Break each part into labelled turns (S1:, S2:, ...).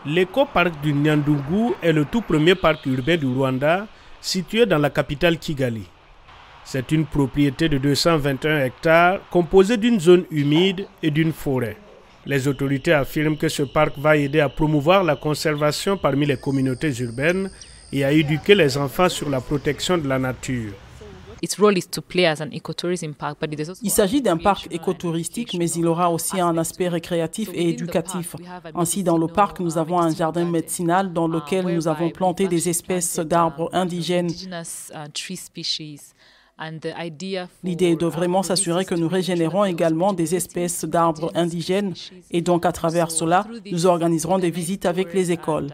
S1: L'éco-parc du Nyandungu est le tout premier parc urbain du Rwanda, situé dans la capitale Kigali. C'est une propriété de 221 hectares composée d'une zone humide et d'une forêt. Les autorités affirment que ce parc va aider à promouvoir la conservation parmi les communautés urbaines et à éduquer les enfants sur la protection de la nature.
S2: Il s'agit d'un parc écotouristique, mais il aura aussi un aspect récréatif et éducatif. Ainsi, dans le parc, nous avons un jardin médicinal dans lequel nous avons planté des espèces d'arbres indigènes. L'idée est de vraiment s'assurer que nous régénérons également des espèces d'arbres indigènes et donc à travers cela, nous organiserons des visites avec les écoles.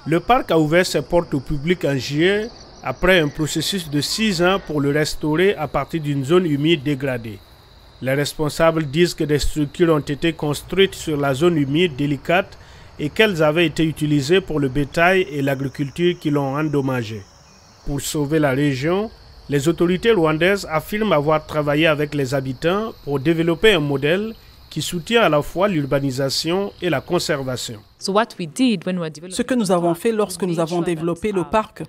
S1: Le parc a ouvert ses portes au public en juillet après un processus de 6 ans pour le restaurer à partir d'une zone humide dégradée. Les responsables disent que des structures ont été construites sur la zone humide délicate et qu'elles avaient été utilisées pour le bétail et l'agriculture qui l'ont endommagée. Pour sauver la région, les autorités rwandaises affirment avoir travaillé avec les habitants pour développer un modèle qui soutient à la fois l'urbanisation et la conservation.
S2: Ce que nous avons fait lorsque nous avons développé le parc,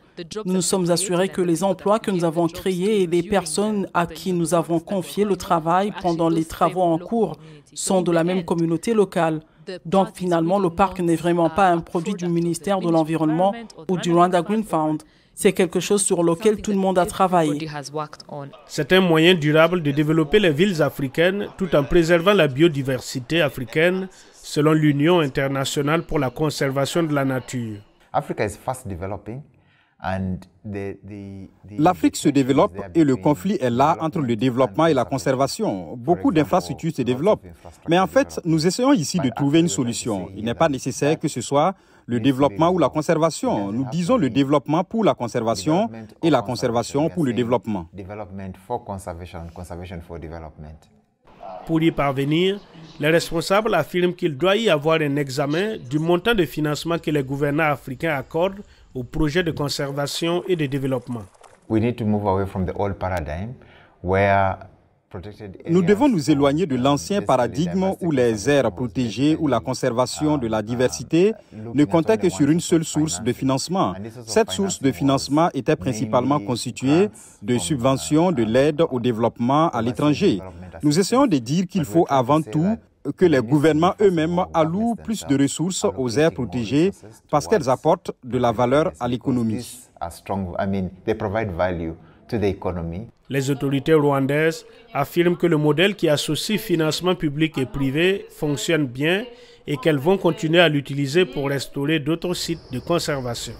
S2: nous nous sommes assurés que les emplois que nous avons créés et les personnes à qui nous avons confié le travail pendant les travaux en cours sont de la même communauté locale. Donc finalement, le parc n'est vraiment pas un produit du ministère de l'Environnement ou du Rwanda Green Fund. C'est quelque chose sur lequel tout le monde a travaillé.
S1: C'est un moyen durable de développer les villes africaines tout en préservant la biodiversité africaine, selon l'Union internationale pour la conservation de la nature.
S3: L'Afrique se développe et le conflit est là entre le développement et la conservation. Beaucoup d'infrastructures se développent. Mais en fait, nous essayons ici de trouver une solution. Il n'est pas nécessaire que ce soit le développement ou la conservation. Nous disons le développement pour la conservation et la conservation pour le développement.
S1: Pour y parvenir, les responsables affirment qu'il doit y avoir un examen du montant de financement que les gouvernants africains accordent aux projets de conservation et de développement.
S3: Nous devons nous éloigner de l'ancien paradigme où les aires protégées ou la conservation de la diversité ne comptaient que sur une seule source de financement. Cette source de financement était principalement constituée de subventions de l'aide au développement à l'étranger. Nous essayons de dire qu'il faut avant tout que les gouvernements eux-mêmes allouent plus de ressources aux aires protégées parce qu'elles apportent de la valeur à l'économie.
S1: Les autorités rwandaises affirment que le modèle qui associe financement public et privé fonctionne bien et qu'elles vont continuer à l'utiliser pour restaurer d'autres sites de conservation.